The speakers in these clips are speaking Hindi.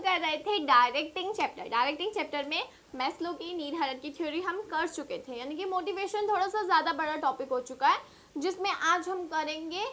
कर रहे थे डायरेक्टिंग चैप्टर। डायरेक्टिंग चैप्टर में मैस्लो की नीड हायरार्की थ्योरी हम कर चुके थे, यानी कि मोटिवेशन थोड़ा सा ज़्यादा बड़ा टॉपिक हो चुका है, जिसमें आज हम करेंगे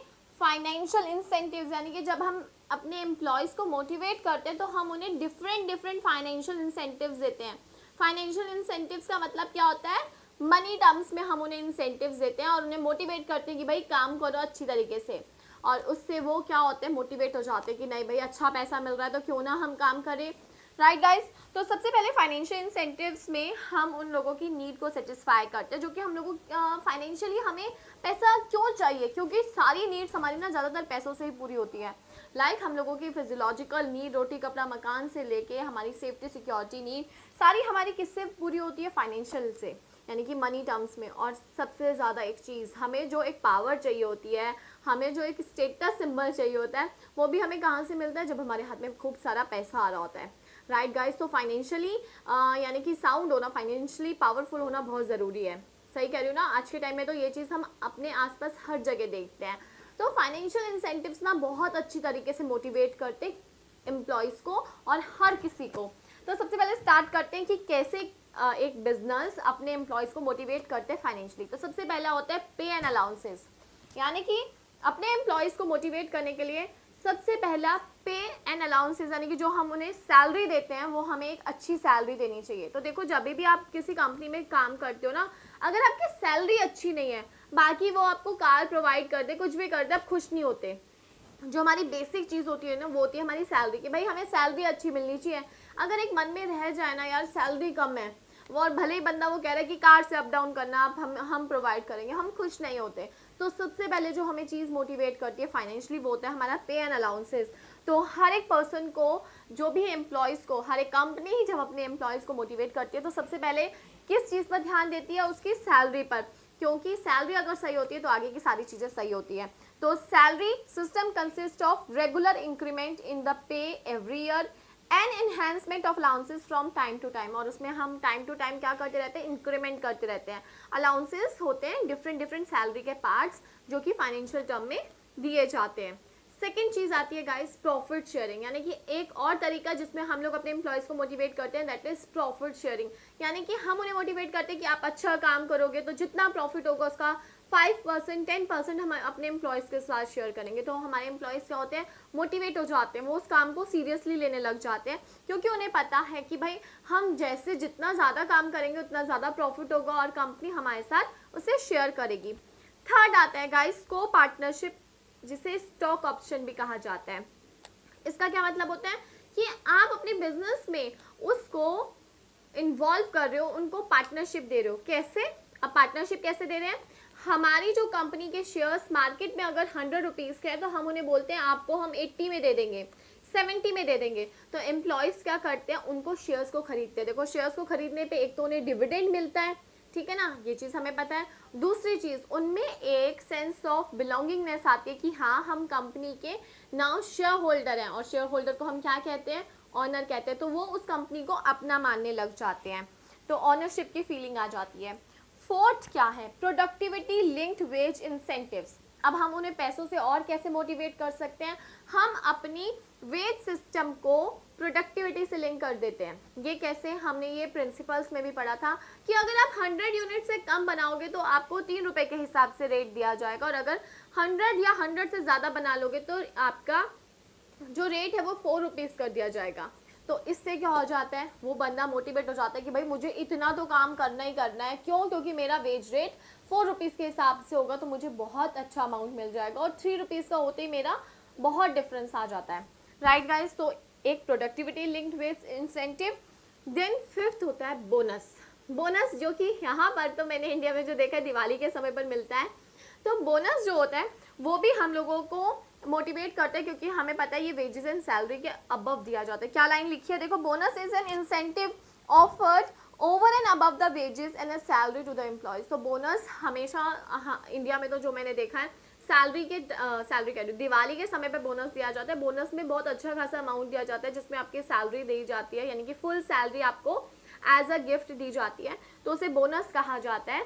फाइनेंशियल इंसेंटिव्स। यानी कि जब हम अपने एम्प्लॉयज़ को मोटिवेट करते हैं तो हम उन्हें डिफरेंट फाइनेंशियल इंसेंटिव्स देते हैं। फाइनेंशियल इंसेंटिव्स का मतलब क्या होता है, मनी टर्म्स में हम उन्हें इंसेंटिव्स देते हैं और उन्हें मोटिवेट करते हैं कि भाई काम करो अच्छी तरीके से, और उससे वो क्या होते हैं, मोटिवेट हो जाते हैं कि नहीं भाई अच्छा पैसा मिल रहा है तो क्यों ना हम काम करें। राइट गाइज, तो सबसे पहले फाइनेंशियल इंसेंटिव्स में हम उन लोगों की नीड को सेटिस्फाई करते हैं जो कि हम लोगों फाइनेंशियली हमें पैसा क्यों चाहिए, क्योंकि सारी नीड्स हमारी ना ज़्यादातर पैसों से ही पूरी होती है। लाइक हम लोगों की फिजियोलॉजिकल नीड, रोटी कपड़ा मकान से लेके हमारी सेफ्टी सिक्योरिटी नीड, सारी हमारी किससे पूरी होती है, फाइनेंशियल से, यानी कि मनी टर्म्स में। और सबसे ज़्यादा एक चीज़, हमें जो एक पावर चाहिए होती है, हमें जो एक स्टेटस सिंबल चाहिए होता है, वो भी हमें कहाँ से मिलता है, जब हमारे हाथ में खूब सारा पैसा आ रहा होता है। राइट गाइस, तो फाइनेंशियली यानी कि साउंड होना, फाइनेंशियली पावरफुल होना बहुत ज़रूरी है। सही कह रही हूँ ना, आज के टाइम में तो ये चीज़ हम अपने आसपास हर जगह देखते हैं। तो फाइनेंशियल इंसेंटिव्स ना बहुत अच्छी तरीके से मोटिवेट करते एम्प्लॉयज़ को और हर किसी को। तो सबसे पहले स्टार्ट करते हैं कि कैसे एक बिजनेस अपने एम्प्लॉयज़ को मोटिवेट करते हैं फाइनेंशियली। तो सबसे पहला होता है पे एंड अलाउंसेस, यानी कि अपने एम्प्लॉयज़ को मोटिवेट करने के लिए सबसे पहला पे एंड अलाउंसेस, यानी कि जो हम उन्हें सैलरी देते हैं वो हमें एक अच्छी सैलरी देनी चाहिए। तो देखो, जब भी आप किसी कंपनी में काम करते हो ना, अगर आपकी सैलरी अच्छी नहीं है, बाकी वो आपको कार प्रोवाइड कर दे, कुछ भी कर दे, आप खुश नहीं होते। जो हमारी बेसिक चीज़ होती है ना, वो होती है हमारी सैलरी, कि भाई हमें सैलरी अच्छी मिलनी चाहिए। अगर एक मन में रह जाए ना यार सैलरी कम है, और भले ही बंदा वो कह रहा है कि कार से अप डाउन करना आप हम प्रोवाइड करेंगे, हम खुश नहीं होते। तो सबसे पहले जो हमें चीज़ मोटिवेट करती है फाइनेंशियली वो होता है हमारा पे एंड अलाउंसेस। तो हर एक पर्सन को, जो भी एम्प्लॉयज़ को, हर एक कंपनी ही जब अपने एम्प्लॉयज़ को मोटिवेट करती है तो सबसे पहले किस चीज़ पर ध्यान देती है, उसकी सैलरी पर, क्योंकि सैलरी अगर सही होती है तो आगे की सारी चीज़ें सही होती है। तो salary system consist of regular increment in the pay every year and enhancement of allowances from time to time. और उसमें हम टाइम टू टाइम क्या करते रहते हैं, इंक्रीमेंट करते रहते हैं। अलाउंसेस होते हैं डिफरेंट सैलरी के पार्ट्स जो कि फाइनेंशियल टर्म में दिए जाते हैं। सेकेंड चीज़ आती है गाइस प्रॉफिट शेयरिंग, यानी कि एक और तरीका जिसमें हम लोग अपने एम्प्लॉयज़ को मोटिवेट करते हैं, दैट इज प्रॉफिट शेयरिंग। यानी कि हम उन्हें मोटिवेट करते हैं कि आप अच्छा काम करोगे तो जितना प्रॉफिट होगा उसका 5% 10% हम अपने एम्प्लॉयज़ के साथ शेयर करेंगे। तो हमारे एम्प्लॉयज़ क्या होते हैं, मोटिवेट हो जाते हैं, वो उस काम को सीरियसली लेने लग जाते हैं, क्योंकि उन्हें पता है कि भाई हम जैसे जितना ज़्यादा काम करेंगे उतना ज़्यादा प्रॉफिट होगा और कंपनी हमारे साथ उसे शेयर करेगी। थर्ड आता है गाइस को पार्टनरशिप, जिसे स्टॉक ऑप्शन भी कहा जाता है। इसका क्या मतलब होता है कि आप अपने बिजनेस में उसको इन्वॉल्व कर रहे हो, उनको पार्टनरशिप दे रहे हो। कैसे? अब पार्टनरशिप कैसे दे रहे हैं, हमारी जो कंपनी के शेयर्स मार्केट में अगर 100 रुपीज़ के हैं तो हम उन्हें बोलते हैं आपको हम 80 में दे देंगे, 70 में दे देंगे। तो एम्प्लॉयज़ क्या करते हैं, उनको शेयर्स को खरीदते हैं। देखो, शेयर्स को खरीदने पे एक तो उन्हें डिविडेंड मिलता है, ठीक है ना, ये चीज़ हमें पता है। दूसरी चीज़, उनमें एक सेंस ऑफ बिलोंगिंगनेस आती है कि हाँ हम कंपनी के नाउ शेयर होल्डर हैं, और शेयर होल्डर को हम क्या कहते हैं, ऑनर कहते हैं। तो वो उस कंपनी को अपना मानने लग जाते हैं, तो ऑनरशिप की फीलिंग आ जाती है। फोर्थ क्या है, प्रोडक्टिविटी लिंक्ड वेज इंसेंटिव्स। अब हम उन्हें पैसों से और कैसे मोटिवेट कर सकते हैं, हम अपनी वेज सिस्टम को प्रोडक्टिविटी से लिंक कर देते हैं। ये कैसे, हमने ये प्रिंसिपल्स में भी पढ़ा था कि अगर आप 100 यूनिट से कम बनाओगे तो आपको 3 रुपए के हिसाब से रेट दिया जाएगा, और अगर 100 या 100 से ज़्यादा बना लोगे तो आपका जो रेट है वो 4 रुपीज़ कर दिया जाएगा। तो इससे क्या हो जाता है, वो बंदा मोटिवेट हो जाता है कि भाई मुझे इतना तो काम करना ही करना है। क्यों? क्योंकि मेरा वेज रेट 4 रुपीज़ के हिसाब से होगा तो मुझे बहुत अच्छा अमाउंट मिल जाएगा, और 3 रुपीज़ का होते ही मेरा बहुत डिफरेंस आ जाता है। राइट गाइस, तो एक productivity linked with incentive. Then fifth होता है बोनस। बोनस जो कि यहाँ पर तो मैंने इंडिया में जो देखा है दिवाली के समय पर मिलता है। तो बोनस जो होता है वो भी हम लोगों को मोटिवेट करता है, क्योंकि हमें पता है ये वेजेस एंड सैलरी के अबव दिया जाता है। क्या लाइन लिखी है, देखो, bonus is an incentive offered over and above the wages and a salary to the employees. तो बोनस हमेशा इंडिया में तो जो मैंने देखा है सैलरी कह रही, दिवाली के समय पे बोनस दिया जाता है। बोनस में बहुत अच्छा खासा अमाउंट दिया जाता है, जिसमें आपकी सैलरी दी जाती है, यानी कि फुल सैलरी आपको एज अ गिफ्ट दी जाती है, तो उसे बोनस कहा जाता है।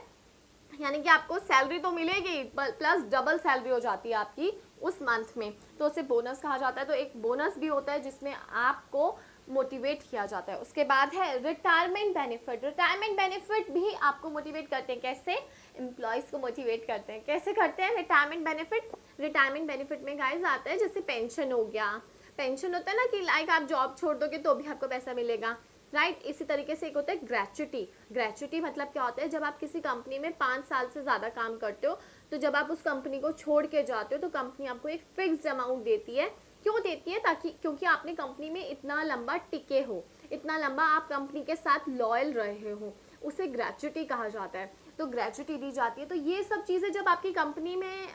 यानी कि आपको सैलरी तो मिलेगी प्लस डबल सैलरी हो जाती है आपकी उस मंथ में, तो उसे बोनस कहा जाता है। तो एक बोनस भी होता है जिसमें आपको मोटिवेट किया जाता है। उसके बाद है रिटायरमेंट बेनिफिट। रिटायरमेंट बेनिफिट भी आपको मोटिवेट करते हैं। कैसे? एम्प्लॉयज़ को मोटिवेट करते हैं। कैसे करते हैं रिटायरमेंट बेनिफिट? रिटायरमेंट बेनिफिट में गाइस आता है जैसे पेंशन हो गया। पेंशन होता है ना कि लाइक आप जॉब छोड़ दोगे तो भी आपको पैसा मिलेगा, राइट। इसी तरीके से एक होता है ग्रेच्युटी। ग्रेच्युटी मतलब क्या होता है? जब आप किसी कंपनी में 5 साल से ज़्यादा काम करते हो तो जब आप उस कंपनी को छोड़ के जाते हो तो कंपनी आपको एक फिक्स्ड अमाउंट देती है। क्यों देती है? ताकि क्योंकि आपने कंपनी में इतना लंबा टिके हो, इतना लंबा आप कंपनी के साथ लॉयल रहे हो, उसे ग्रेच्युटी कहा जाता है। तो ग्रेच्युटी दी जाती है। तो ये सब चीज़ें जब आपकी कंपनी में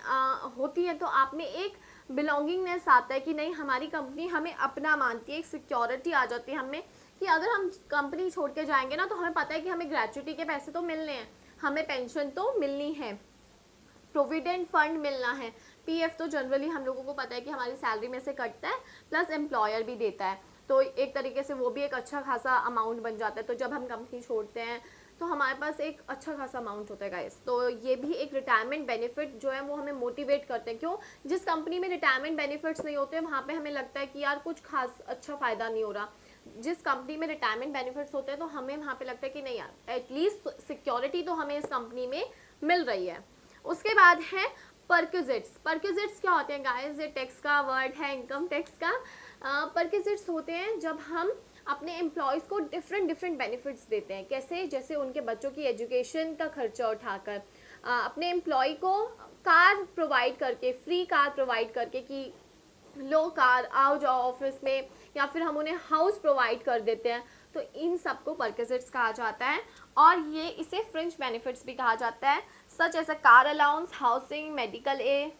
होती है तो आप में एक बिलोंगिंगनेस आता है कि नहीं हमारी कंपनी हमें अपना मानती है, एक सिक्योरिटी आ जाती है हमें कि अगर हम कंपनी छोड़ के जाएंगे ना तो हमें पता है कि हमें ग्रेच्युटी के पैसे तो मिलने हैं, हमें पेंशन तो मिलनी है, प्रोविडेंट फंड मिलना है। पीएफ तो जनरली हम लोगों को पता है कि हमारी सैलरी में से कटता है, प्लस एम्प्लॉयर भी देता है, तो एक तरीके से वो भी एक अच्छा खासा अमाउंट बन जाता है। तो जब हम कंपनी छोड़ते हैं तो हमारे पास एक अच्छा खासा अमाउंट होता है गाइस। तो ये भी एक रिटायरमेंट बेनिफिट जो है वो हमें मोटिवेट करते हैं। क्यों? जिस कंपनी में रिटायरमेंट बेनिफिट्स नहीं होते वहाँ पे हमें लगता है कि यार कुछ खास अच्छा फ़ायदा नहीं हो रहा। जिस कंपनी में रिटायरमेंट बेनिफिट्स होते हैं तो हमें वहाँ पे लगता है कि नहीं यार एटलीस्ट सिक्योरिटी तो हमें इस कंपनी में मिल रही है। उसके बाद है परक्विजिट्स। परक्विजिट्स क्या होते हैं गाइस? ये टैक्स का वर्ड है, इनकम टैक्स का। परक्विजिट्स होते हैं जब हम अपने एम्प्लॉयज़ को डिफरेंट बेनिफिट्स देते हैं। कैसे? जैसे उनके बच्चों की एजुकेशन का खर्चा उठाकर, अपने एम्प्लॉय को कार प्रोवाइड करके, फ्री कार प्रोवाइड करके कि लो कार आओ जाओ ऑफिस में, या फिर हम उन्हें हाउस प्रोवाइड कर देते हैं। तो इन सबको परक्विजिट्स कहा जाता है और ये इसे फ्रिंज बेनिफिट्स भी कहा जाता है, such as a car allowance, housing, medical aid,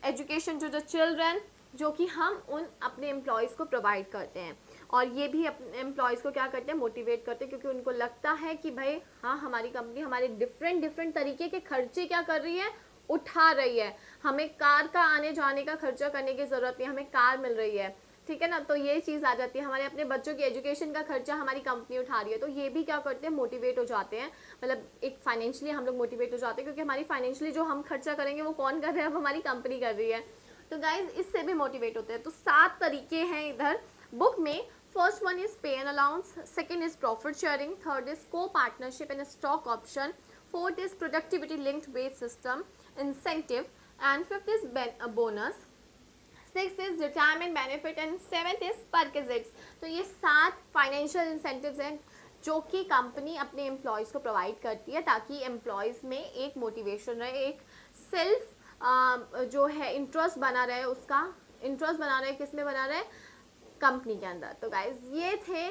education to the children, जो कि हम उन अपने एम्प्लॉयज़ को प्रोवाइड करते हैं। और ये भी अपने एम्प्लॉयज़ को क्या करते हैं? मोटिवेट करते हैं, क्योंकि उनको लगता है कि भाई हाँ हमारी कंपनी हमारे डिफरेंट तरीके के खर्चे क्या कर रही है? उठा रही है। हमें कार का आने जाने का खर्चा करने की ज़रूरत नहीं, हमें कार मिल रही है, ठीक है ना। तो ये चीज़ आ जाती है। हमारे अपने बच्चों की एजुकेशन का खर्चा हमारी कंपनी उठा रही है। तो ये भी क्या करते हैं? मोटिवेट हो जाते हैं। मतलब एक फाइनेंशियली हम लोग मोटिवेट हो जाते हैं, क्योंकि हमारी फाइनेंशियली जो हम खर्चा करेंगे वो कौन कर रहा है? अब हमारी कंपनी कर रही है। तो गाइज इससे भी मोटिवेट होते हैं। तो 7 तरीके हैं इधर बुक में। First one is pay and allowance, second is profit sharing, third is co partnership and stock option, fourth is productivity linked wage system incentive, and fifth is bonus, six is retirement benefit and seventh is perquisites. तो ये 7 फाइनेंशियल इंसेंटिव्स हैं जो कि कंपनी अपने एम्प्लॉयज़ को प्रोवाइड करती है, ताकि एम्प्लॉयज़ में एक मोटिवेशन रहे, एक सेल्फ जो है इंटरेस्ट बना रहे, उसका इंटरेस्ट बना रहे, किस में बना रहे? कंपनी के अंदर। तो गाइज ये थे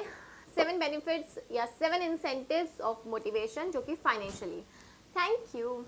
7 बेनिफिट्स या 7 इंसेंटिव्स ऑफ मोटिवेशन जो कि फाइनेंशियली। Thank you.